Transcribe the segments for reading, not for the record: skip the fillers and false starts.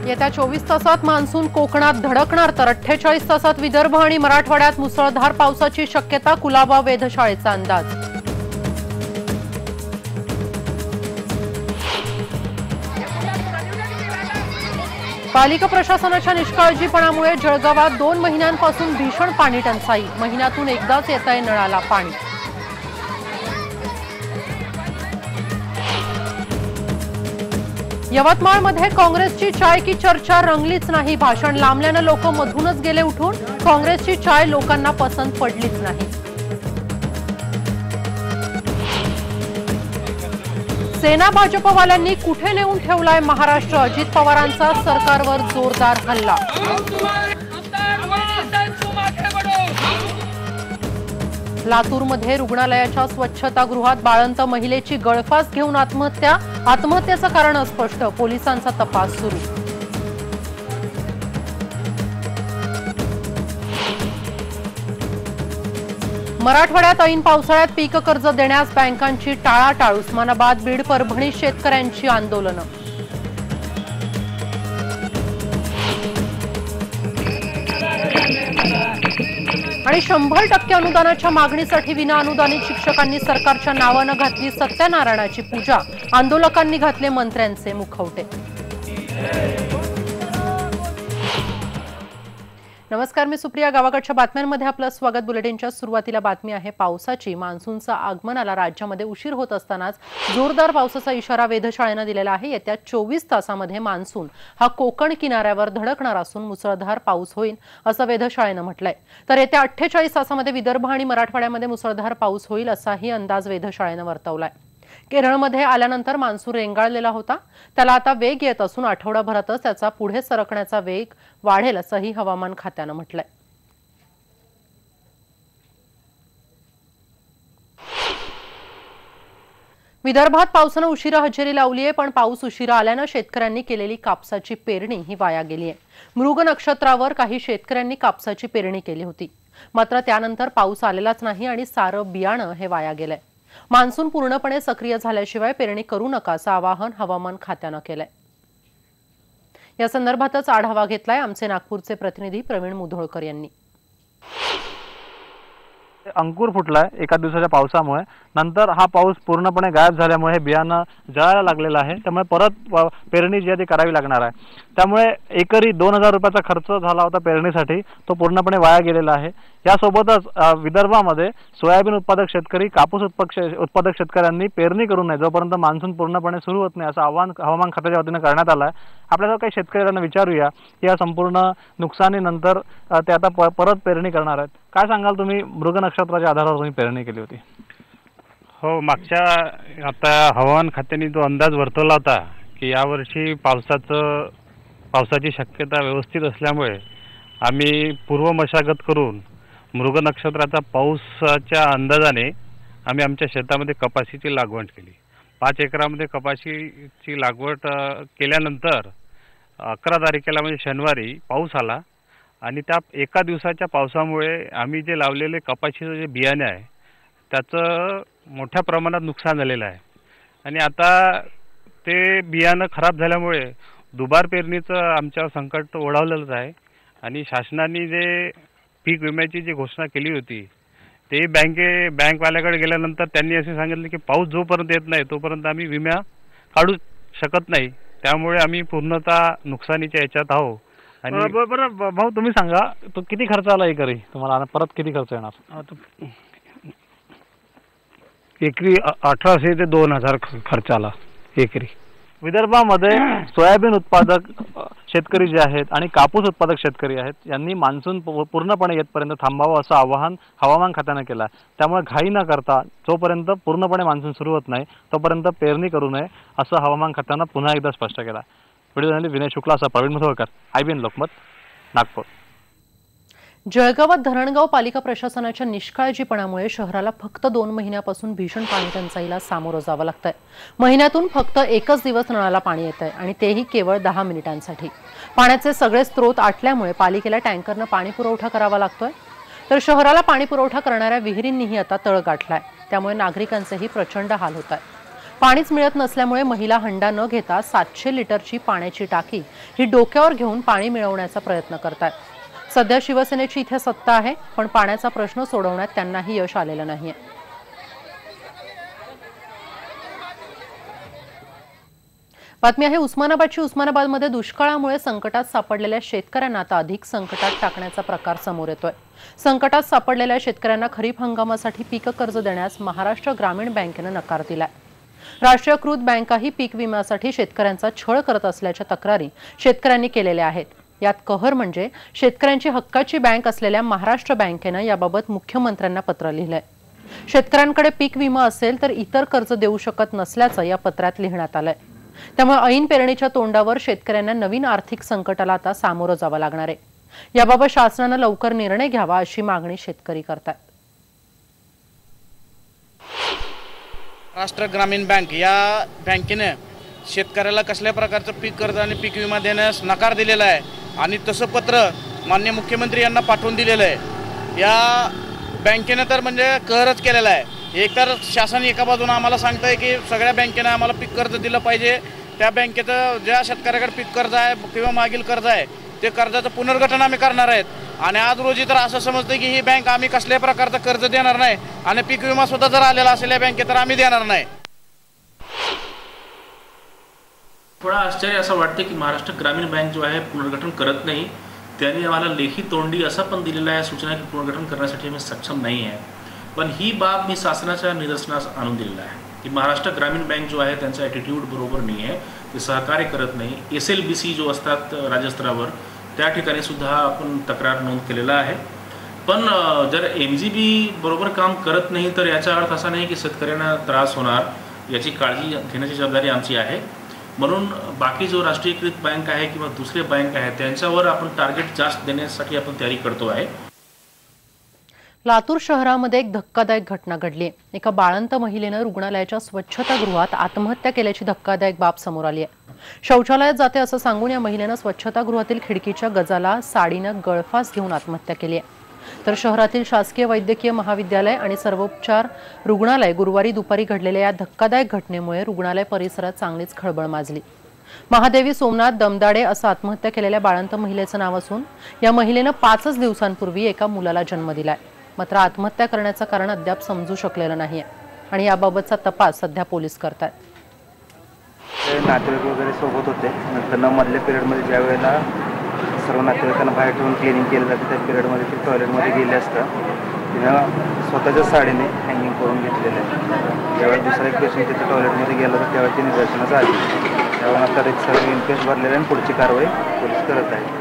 येत्या 24 तासात मान्सून कोकणात धडकणार तर 48 तासात विदर्भ आणि मराठवाड्यात मुसळधार पावसाची शक्यता, कुलाबा वेधशाळेचा अंदाज। पालिका प्रशासनाच्या निष्काळजीपणामुळे जळगावात 2 महिन्यांपासून भीषण पाणी टंचाई, महिन्यातून एकदाच येतंय नळाला पाणी। यवतमाळमध्ये काँग्रेसची चाय की चर्चा रंगलीच नाही, भाषण लांबल्यानं लोक मधूनच गेले उठून, काँग्रेसची चाय लोकांना पसंत पडलीच नाही। सेना भाजपवाल्यांनी कुठे नेऊन ठेवलाय महाराष्ट्र, अजित पवारांचा सरकारवर जोरदार हल्ला। लातूरमध्ये रुग्णालयाच्या स्वच्छतागृहात बाळंत महिलेची गळफास घेऊन आत्महत्या, आत्महत्येचं कारण अस्पष्ट, पोलिसांचा तपास सुरू। मराठवाड्यात ऐन पावसाळ्यात पीक कर्ज देण्यास बँकांची टाळाटाळ, उस्मानाबाद, बीड, परभणी शेतकऱ्यांची आंदोलनं। आणि 100% अनुदानाच्या मागणीसाठी विनाअनुदानित शिक्षकांनी सरकारच्या नावानं घातली सत्यनारायणाची पूजा, आंदोलकांनी घातले मंत्र्यांचे मुखवटे। नमस्कार, मी सुप्रिया, गावाकडच्या बातम्यांमध्ये आपलं स्वागत। बुलेटिनच्या सुरुवातीला बातमी आहे पावसाची। मान्सूनचा आगमनाला राज्यामध्ये उशीर होत असतानाच जोरदार पावसाचा इशारा वेधशाळेनं दिलेला आहे। येत्या 24 तासामध्ये मान्सून हा कोकण किनाऱ्यावर धडकणार असून मुसळधार पाऊस होईल असं वेधशाळेनं म्हटलंय। तर येत्या 48 तासामध्ये विदर्भ आणि मराठवाड्यामध्ये मुसळधार पाऊस होईल असाही अंदाज वेधशाळेनं वर्तवलाय। केरळमध्ये आल्यानंतर मान्सून रेंगाळलेला होता, त्याला आता वेग येत असून आठवडाभरातच त्याचा पुढे सरकण्याचा वेग वाढेल असंही हवामान खात्यानं म्हटलंय। विदर्भात पावसानं उशिरा हजेरी लावली आहे, पण पाऊस उशिरा आल्यानं शेतकऱ्यांनी केलेली कापसाची पेरणी ही वाया गेली आहे। मृग नक्षत्रावर काही शेतकऱ्यांनी कापसाची पेरणी केली होती, मात्र त्यानंतर पाऊस आलेलाच नाही आणि सारं बियाणं हे वाया गेलंय। मान्सून पूर्णपणे सक्रिय झाल्याशिवाय पेरणी करू नका असं आवाहन हवामान खात्यानं केलंय। या संदर्भातच आढावा घेतलाय आमचे नागपूरचे प्रतिनिधी प्रवीण मुधोळकर यांनी। अंकुर फुटलाय एका दिवसाच्या पावसामुळे, नंतर हा पाऊस पूर्णपणे गायब झाल्यामुळे बियाणं जळायला लागलेलं आहे, त्यामुळे परत पेरणी जी आहे ती करावी लागणार आहे। त्यामुळे एकरी 2000 रुपयाचा खर्च झाला होता पेरणीसाठी, तो पूर्णपणे वाया गेलेला आहे। यासोबतच विदर्भामध्ये सोयाबीन उत्पादक शेतकरी, कापूस उत्पादक शेतकऱ्यांनी पेरणी करू नये जोपर्यंत मान्सून पूर्णपणे सुरू होत नाही असं आवाहन हवामान खात्याच्या वतीने करण्यात आलं आहे। आपल्याला काही शेतकऱ्यांना विचारूया की या संपूर्ण नुकसानीनंतर ते आता परत पेरणी करणार आहेत। काय सांगाल तुम्ही, मृग नक्षत्राच्या आधारावर तुम्ही पेरणी केली होती? हो, मागच्या आता हवामान खात्याने जो अंदाज वर्तवला होता की यावर्षी पावसाची शक्यता व्यवस्थित असल्यामुळे आम्ही पूर्व मशागत करून मृग नक्षत्राचा पावसाच्या अंदाजाने आम्ही आमच्या शेतामध्ये कपाशीची लागवड केली। 5 एकरामध्ये कपाशीची लागवड केल्यानंतर 11 तारखेला म्हणजे शनिवारी पाऊस आला आणि त्या एका दिवसाच्या पावसामुळे आम्ही जे लावलेले कपाशीचं जे बियाणे आहे त्याचं मोठ्या प्रमाणात नुकसान झालेलं आहे आणि आता ते बियाणं खराब झाल्यामुळे दुबार पेरणीचं आमच्यावर संकट ओढावलेलंच आहे। आणि शासनाने जे पीक विम्याची जी घोषणा केली होती ते बँकवाल्याकडे गेल्यानंतर त्यांनी असे सांगितले की पाऊस जोपर्यंत येत नाही तोपर्यंत आम्ही विमा काढू शकत नाही, त्यामुळे आम्ही पूर्णतः नुकसानीच्या याच्यात आहोत। आणि बरं भाऊ, तुम्ही सांगा तो किती खर्च आला एकरी, तुम्हाला परत किती खर्च येणार? एकरी 1800 ते 2000 खर्च आला एकरी। विदर्भामध्ये सोयाबीन उत्पादक शेतकरी जे आहेत आणि कापूस उत्पादक शेतकरी आहेत यांनी मान्सून पूर्णपणे येतपर्यंत थांबावं असं आवाहन हवामान खात्यानं केलं आहे। त्यामुळे घाई न करता जोपर्यंत पूर्णपणे मान्सून सुरू होत नाही तोपर्यंत पेरणी करू नये असं हवामान खात्यानं पुन्हा एकदा स्पष्ट केलं आहे। Video Vinay Shukla, Praveen Mudholkar, IBN Lokmat, Nagpur. जळगावात धरणगाव पालिका प्रशासनाच्या निष्काळजीपणामुळे शहराला फक्त 2 महिन्यापासून भीषण पाणी टंचाईला सामोरं जावं लागतंय। महिन्यातून फक्त एकच दिवस नळाला पाणी येतंय आणि तेही केवळ 10 मिनिटांसाठी। पाण्याचे सगळे स्रोत आटल्यामुळे पालिकेला टँकरनं पाणी पुरवठा करावा लागतोय, तर शहराला पाणी पुरवठा करणाऱ्या विहिरींनीही आता तळ गाठलाय, त्यामुळे नागरिकांचेही प्रचंड हाल होत आहेत। पाणीच मिळत नसल्यामुळे महिला हंडा न घेता 700 लिटरची पाण्याची टाकी ही डोक्यावर घेऊन पाणी मिळवण्याचा प्रयत्न करतात। सध्या शिवसेनेची इथे सत्ता आहे, पण पाण्याचा प्रश्न सोडवण्यात त्यांनाही यश आलेलं नाहीये। बातमी आहे उस्मानाबादची। उस्मानाबादमध्ये दुष्काळामुळे संकटात सापडलेल्या शेतकऱ्यांना आता अधिक संकटात टाकण्याचा प्रकार समोर येतोय। संकटात सापडलेल्या शेतकऱ्यांना खरीप हंगामासाठी पीक कर्ज देण्यास महाराष्ट्र ग्रामीण बँकेने नकार दिलाय। राष्ट्रीयकृत बँकाही पीक विम्यासाठी शेतकऱ्यांचा छळ करत असल्याच्या तक्रारी शेतकऱ्यांनी केलेल्या आहेत। यात कहर म्हणजे शेतकऱ्यांची हक्काची बँक असलेल्या महाराष्ट्र बँकेने याबाबत मुख्यमंत्र्यांना पत्र लिहिलंय। शेतकऱ्यांकडे पीक विमा असेल तर इतर कर्ज देऊ शकत नसल्याचं या पत्रात लिहिण्यात आलंय। त्यामुळे ऐन पेरणीच्या तोंडावर शेतकऱ्यांना नवीन आर्थिक संकटाला आता सामोरं जावं लागणार आहे। याबाबत शासनाने लवकर निर्णय घ्यावा अशी मागणी शेतकरी करतात। महाराष्ट्र ग्रामीण बँक या बँकेने शेतकऱ्याला कसल्या प्रकारचं पीक कर्ज आणि पीक विमा देण्यास नकार दिलेला आहे आणि तसं पत्र माननीय मुख्यमंत्री यांना पाठवून दिलेलं आहे। या बँकेने तर म्हणजे कहरच केलेला आहे। एक तर शासन एका बाजूने आम्हाला सांगतंय की सगळ्या बँकेने आम्हाला पीक कर्ज दिलं पाहिजे, त्या बँकेचं ज्या शेतकऱ्याकडे पीक कर्ज आहे किंवा मागील कर्ज आहे ते कर्जाचं पुनर्गठन आम्ही करणार आहेत। आणि आज रोजी तर असं समजतं की ही बँक आम्ही कसल्याही प्रकारचं कर्ज देणार नाही आणि पीक विमा सुद्धा जर आलेला असेल या बँकेत तर आम्ही देणार नाही। थोडा आश्चर्य असं वाटते की महाराष्ट्र ग्रामीण बँक जो आहे पुनर्गठन करत नाही। त्यांनी आम्हाला लेखी तोंडी असं पण दिलेलं आहे सूचना की पुनर्गठन करण्यासाठी आम्ही सक्षम नाही आहे। पण ही बाब मी शासनाच्या निदर्शनास आणून दिलेला आहे की महाराष्ट्र ग्रामीण बँक जो आहे त्यांचा ॲटिट्यूड बरोबर नाही आहे, ते सहकार्य करत नाही। SLBC जो असतात राज्यस्तरावर त्या ठिकाणी सुद्धा आपण तक्रार नोंद केलेला आहे। पण जर MGB बरोबर काम करत नाही तर याचा अर्थ असा नाही की शेतकऱ्यांना त्रास होणार, याची काळजी घेण्याची जबाबदारी आमची आहे। म्हणून बाकी जो राष्ट्रीयकृत बँक आहे किंवा दुसरे बँक आहे त्यांच्यावर आपण टार्गेट जास्त देण्यासाठी आपण तयारी करतो आहे। लातूर शहरामध्ये एक धक्कादायक घटना घडली। एका बाळंत महिलेने रुग्णालयाच्या स्वच्छतागृहात आत्महत्या केल्याची धक्कादायक बाब समोर आली आहे। शौचालयात जाते असं सांगून या महिलेने स्वच्छतागृहातील खिडकीच्या गजाला साडीने गळफास घेऊन आत्महत्या केली आहे। तर शहरातील शासकीय वैद्यकीय महाविद्यालय आणि सर्वोपचार रुग्णालय गुरुवारी दुपारी घडलेल्या या धक्कादायक घटनेमुळे रुग्णालय परिसरात चांगलीच खळबळ माजली। महादेवी सोमनाथ दमदाडे असं आत्महत्या केलेल्या बाळंत महिलेचं नाव असून या महिलेने 5 दिवसांपूर्वी एका मुलाला जन्म दिलाय। मात्र आत्महत्या करण्याचं कारण अद्याप समजू शकलेलं नाहीये आणि याबाबतचा तपास सध्या पोलीस करतात। नातेवाईक वगैरे सोबत होते। नंतर मधल्या पिरियडमध्ये ज्या वेळेला सर्व नातेवाईकांना बाहेर ठेवून क्लिनिंग केलं जातं त्या पिरियडमध्ये ती टॉयलेटमध्ये गेले असता तिनं स्वतःच्या साडीने हँगिंग करून घेतलेलं आहे। ज्यावेळेस दुसरा एक पेशंट तिथे टॉयलेटमध्ये गेला तर त्यावेळेस ती निदर्शनास आली। त्यावेळेला आता एक सर्व इनकेस भरलेले आणि पुढची कारवाई पोलीस करत आहे।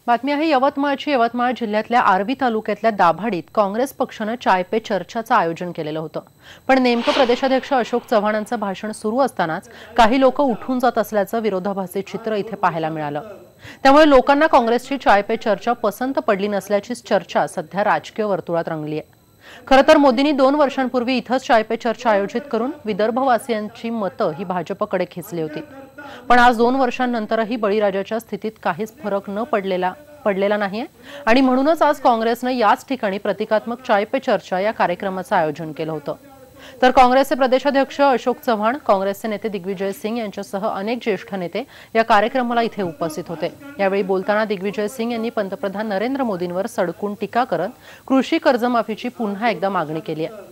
बातमी आहे यवतमाळची। यवतमाळ जिल्ह्यातल्या आर्वी तालुक्यातल्या दाभाडीत काँग्रेस पक्षाने चाय पे चर्चाचं आयोजन केलेलं होतं, पण नेमकं प्रदेशाध्यक्ष अशोक चव्हाणांचं भाषण सुरू असतानाच काही लोक उठून जात असल्याचं विरोधाभासी चित्र इथे पाहायला मिळालं। त्यामुळे लोकांना काँग्रेसची चाय पे चर्चा पसंत पडली नसल्याची चर्चा सध्या राजकीय वर्तुळात रंगली आहे। खरं तर मोदींनी 2 वर्षांपूर्वी इथंच चाय पे चर्चा आयोजित करून विदर्भवासियांची मतं ही भाजपकडे खेचली होती, पण आज 2 वर्षांनंतरही बळीराजाच्या स्थितीत काहीच फरक पडलेला नाहीये आणि म्हणूनच आज काँग्रेसने याच ठिकाणी प्रतिकात्मक चाय पे चर्चा या कार्यक्रमाचं आयोजन केलं होतं। तर काँग्रेसचे प्रदेशाध्यक्ष अशोक चव्हाण, काँग्रेसचे नेते दिग्विजय सिंग यांच्यासह अनेक ज्येष्ठ नेते या कार्यक्रमाला इथे उपस्थित होते। यावेळी बोलताना दिग्विजय सिंग यांनी पंतप्रधान नरेंद्र मोदींवर सडकून टीका करत कृषी कर्जमाफीची पुन्हा एकदा मागणी केली आहे।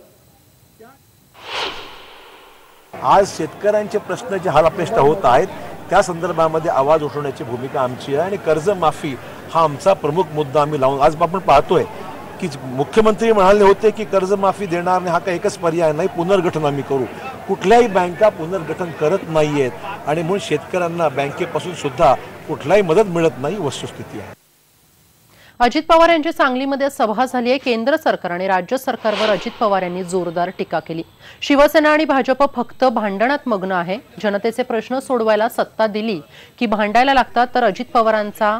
आज शेतकऱ्यांचे प्रश्न जे हालअपेष्टा होत आहेत त्या संदर्भामध्ये आवाज उठवण्याची भूमिका आमची आहे आणि कर्जमाफी हा आमचा प्रमुख मुद्दा आम्ही लावून आज आपण पाहतोय की मुख्यमंत्री म्हणाले होते की कर्जमाफी देणार नाही, हा काही एकच पर्याय नाही, पुनर्गठन आम्ही करू। कुठल्याही बँका पुनर्गठन करत नाहीयेत आणि म्हणून शेतकऱ्यांना बँकेपासून सुद्धा कुठलाही मदत मिळत नाही, वस्तुस्थिती आहे। अजित पवार यांची सांगलीमध्ये सभा झाली आहे। केंद्र सरकार आणि राज्य सरकारवर अजित पवार यांनी जोरदार टीका केली। शिवसेना आणि भाजप फक्त भांडणात मग्न आहे, जनतेचे प्रश्न सोडवायला सत्ता दिली की भांडायला लागतात। तर अजित पवारांचा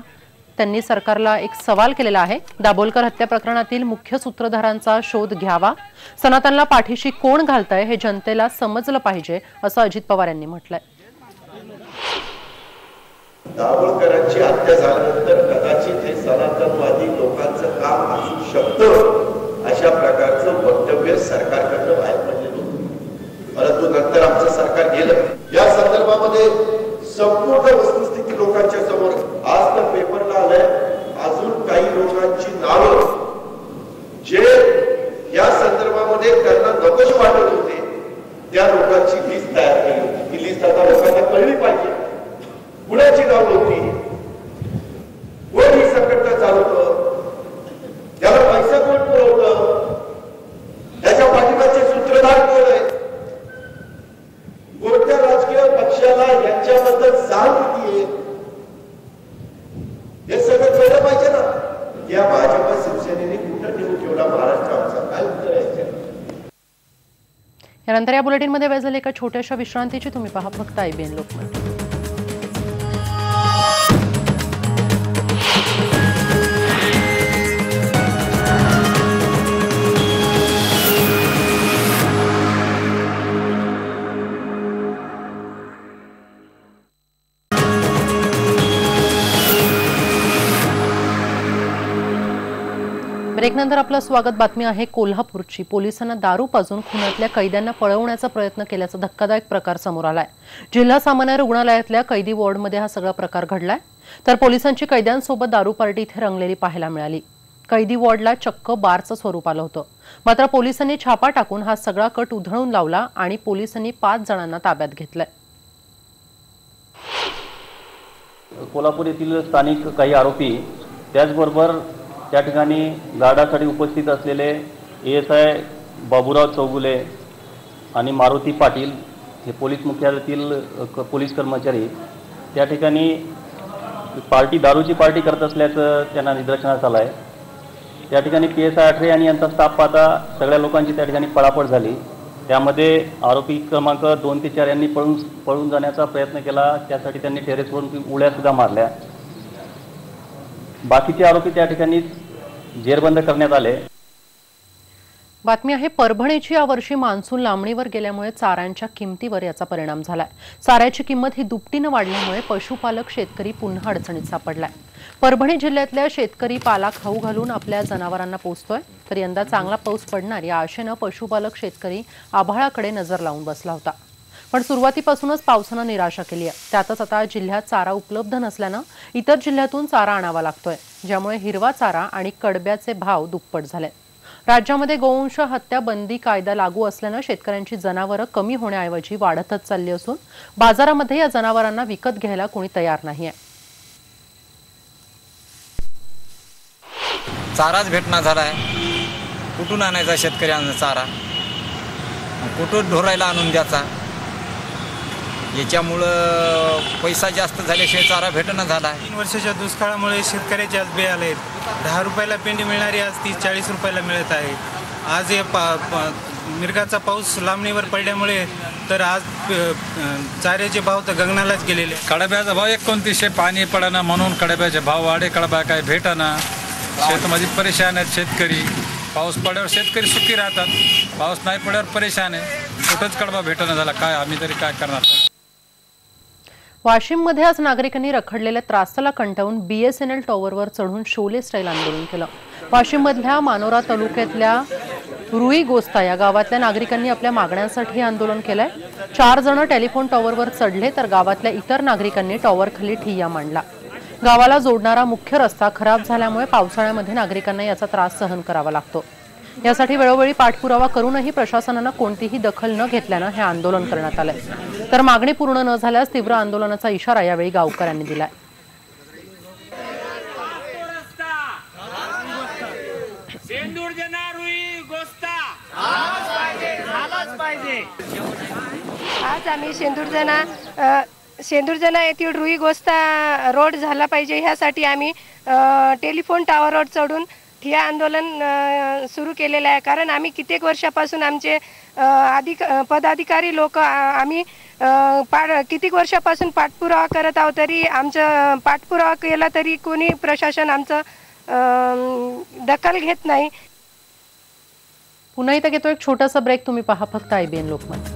त्यांनी सरकारला एक सवाल केलेला आहे। दाभोलकर हत्या प्रकरणातील मुख्य सूत्रधारांचा शोध घ्यावा, सनातनला पाठीशी कोण घालतंय हे जनतेला समजलं पाहिजे असं अजित पवार यांनी म्हटलंय। दाभोलकरांची हत्या झाल्यानंतर कदाचित हे सनातनवादी लोकांचं काम असू शकतं अशा प्रकारचं वक्तव्य सरकारकडनं बाहेर पडलेलं होतं। परंतु नंतर आमचं सरकार गेलं. या संदर्भामध्ये संपूर्ण वस्तुस्थिती लोकांच्या समोर आज तर पेपरला आलंय. अजून काही लोकांची नावं जे या संदर्भामध्ये त्यांना नकोच वाटत होते त्या लोकांची लिस्ट तयार केली. ही लिस्ट आता लोकांना कळली पाहिजे. कुणाची नाव होती, कोण ही संघटना चालवतं, त्याला पैसा कोण पुरवतं, त्याच्या पाठीमागचे सूत्रधार कोण आहे, कोणत्या राजकीय पक्षाला यांच्याबद्दल जाण किती आहे, हे सगळं कळलं पाहिजे ना. या भाजप शिवसेनेने कुठं ठेवून ठेवला महाराष्ट्र आमचा, काय उत्तर आहे? यानंतर या बुलेटिनमध्ये वेळ झाली एका छोट्याशा विश्रांतीची. तुम्ही पहा फक्त IBN लोकमत. ब्रेकनंतर आपलं स्वागत. बातमी आहे कोल्हापूरची. पोलिसांना दारू पाजून खुनातल्या कैद्यांना पळवण्याचा प्रयत्न केल्याचा धक्कादायक प्रकार समोर आलाय. जिल्हा सामान्य रुग्णालयातल्या कैदी वॉर्डमध्ये हा सगळा प्रकार घडलाय. तर पोलिसांची कैद्यांसोबत दारू पार्टी इथे रंगलेली पाहायला मिळाली. कैदी वॉर्डला चक्क बारचं स्वरूप आलं होतं. मात्र पोलिसांनी छापा टाकून हा सगळा कट उधळून लावला आणि पोलिसांनी 5 जणांना ताब्यात घेतलंय. कोल्हापूर येथील स्थानिक काही आरोपी त्याचबरोबर त्या ठिकाणी गार्डासाठी उपस्थित असलेले ASI बाबूराव चौगुले आणि मारुती पाटील हे पोलीस मुख्यालयातील पोलीस कर्मचारी त्या ठिकाणी दारूची पार्टी करत असल्याचं त्यांना निदर्शनास आलं आहे. त्या ठिकाणी PSI आठरे आणि यांचा स्टाफ पाहता सगळ्या लोकांची त्या ठिकाणी पळापळ झाली. त्यामध्ये आरोपी क्रमांक 2 ते 4 यांनी पळून जाण्याचा प्रयत्न केला. त्यासाठी त्यांनी टेरेसवरून उड्यासुद्धा मारल्या. बाकीचे आरोपी त्या ठिकाणी जेरबंद करण्यात आले. बातमी आहे परभणीची. यावर्षी मान्सून लांबणीवर गेल्यामुळे चाऱ्यांच्या किमतीवर याचा परिणाम झालाय. चाऱ्याची किंमत ही दुपटीनं वाढल्यामुळे पशुपालक शेतकरी पुन्हा अडचणीत सापडलाय. परभणी जिल्ह्यातल्या शेतकरी पाला खाऊ घालून आपल्या जनावरांना पोसतोय. तर यंदा चांगला पाऊस पडणार या आशेनं पशुपालक शेतकरी आभाळाकडे नजर लावून बसला होता. पण सुरुवातीपासूनच पावसानं निराशा केली आहे. त्यातच आता जिल्ह्यात चारा उपलब्ध नसल्यानं इतर जिल्ह्यातून चारा आणावा लागतोय, ज्यामुळे हिरवा चारा आणि कडब्याचे भाव दुप्पट झाले. राज्यामध्ये गोवंश हत्या बंदी कायदा लागू असल्यानं शेतकऱ्यांची जनावरं कमी होण्याऐवजी वाढतच चालली असून बाजारामध्ये या जनावरांना विकत घ्यायला कोणी तयार नाहीये. चाराच भेटना झालाय. कुठून आणायचा शेतकऱ्यांना चारा, कुठून ढोरायला आणून द्यायचा. याच्यामुळं पैसा जास्त झाल्याशिवाय चारा भेटना झाला. 3 वर्षाच्या दुष्काळामुळे शेतकऱ्याचे आज बे आले. 10 रुपयाला पेंडी मिळणारी आज 30-40 रुपयाला मिळत आहे. आज हे मिरगाचा पाऊस लांबणीवर पडल्यामुळे तर आज चाऱ्याचे भाव तर गगनालाच गेलेले. कडब्याचा भाव 2900 पाणी पडना म्हणून कडब्याचे भाव वाढे. कडबा काय भेटना. शेतामध्ये परेशान आहेत शेतकरी. पाऊस पडल्यावर शेतकरी सुखी राहतात, पाऊस नाही पडल्यावर परेशान आहे. कुठंच कडबा भेटना झाला. काय आम्ही तरी काय करणार. वाशिममध्ये आज नागरिकांनी रखडलेल्या त्रासाला कंटाळून BSNL टॉवरवर चढून शोले स्टाईल आंदोलन केलं. वाशिममधल्या मानोरा तालुक्यातल्या रुई गोस्ता या गावातल्या नागरिकांनी आपल्या मागण्यांसाठी आंदोलन केलंय. 4 जण टेलिफोन टॉवरवर चढले तर गावातल्या इतर नागरिकांनी टॉवरखाली ठिय्या मांडला. गावाला जोडणारा मुख्य रस्ता खराब झाल्यामुळे पावसाळ्यामध्ये नागरिकांना याचा त्रास सहन करावा लागतो. यासाठी वेळोवेळी पाठपुरावा करूनही प्रशासनानं कोणतीही दखल न घेतल्यानं हे आंदोलन करण्यात आलंय. तर मागणी पूर्ण न झाल्यास तीव्र आंदोलनाचा इशारा यावेळी गावकऱ्यांनी दिलाय. आज आम्ही शेंदूरजना येथील रुई गोस्ता रोड झाला पाहिजे ह्यासाठी आम्ही टेलिफोन टॉवरवर चढून ठिय्या आंदोलन सुरू केलेलं आहे. कारण आम्ही कित्येक वर्षापासून आमचे पदाधिकारी लोक आम्ही कित्येक वर्षापासून पाठपुरावा करत आहोत. तरी आमचं पाठपुरावा केला तरी कोणी प्रशासन आमचं दखल घेत नाही. पुन्हा इथं घेतो एक छोटासा ब्रेक. तुम्ही पहा फक्त IBN लोकमत.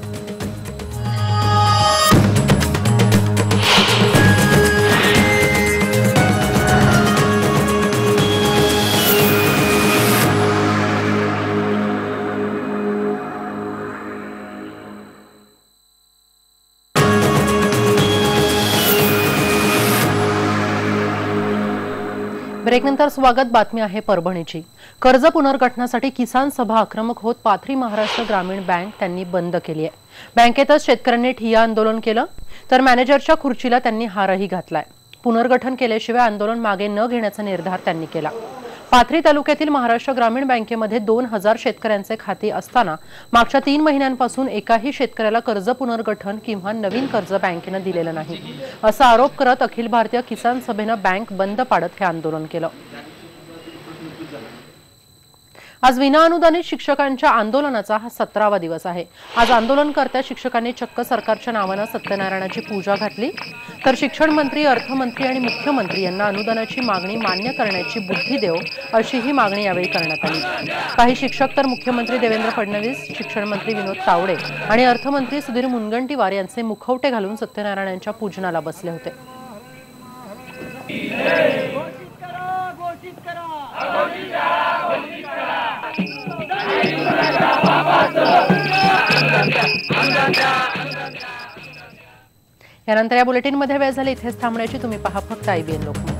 ब्रेकनंतर स्वागत. बातमी आहे परभणीची. कर्ज पुनर्गठनासाठी किसान सभा आक्रमक होत पाथरी महाराष्ट्र ग्रामीण बँक त्यांनी बंद केली आहे. बँकेतच शेतकऱ्यांनी ठिय्या आंदोलन केलं, तर मॅनेजरच्या खुर्चीला त्यांनी हारही घातलाय. पुनर्गठन केल्याशिवाय आंदोलन मागे न घेण्याचा निर्धार त्यांनी केला. पाथरी तालुक्यातील महाराष्ट्र ग्रामीण बँकेमध्ये 2000 शेतकऱ्यांचे खाते असताना मागच्या 3 महिन्यांपासून एकाही शेतकऱ्याला कर्ज पुनर्गठन किंवा नवीन कर्ज बँकेनं दिलेलं नाही, असा आरोप करत अखिल भारतीय किसान सभेनं बँक बंद पाडत हे आंदोलन केलं. आज विनाअनुदानित शिक्षकांच्या आंदोलनाचा हा 17वा दिवस आहे. आज आंदोलनकर्त्या शिक्षकांनी चक्क सरकारच्या नावानं सत्यनारायणाची पूजा घातली, तर शिक्षण मंत्री, अर्थमंत्री आणि मुख्यमंत्री यांना अनुदानाची मागणी मान्य करण्याची बुद्धी देव, अशी ही मागणी यावेळी करण्यात आली. काही शिक्षक तर मुख्यमंत्री देवेंद्र फडणवीस, शिक्षण मंत्री विनोद तावडे आणि अर्थमंत्री सुधीर मुनगंटीवार यांचे मुखवटे घालून सत्यनारायणांच्या पूजनाला बसले होते. यानंतर या बुलेटिनमध्ये वेळ झाली इथेच थांबण्याची. तुम्ही पहा फक्त IBN लोकमत.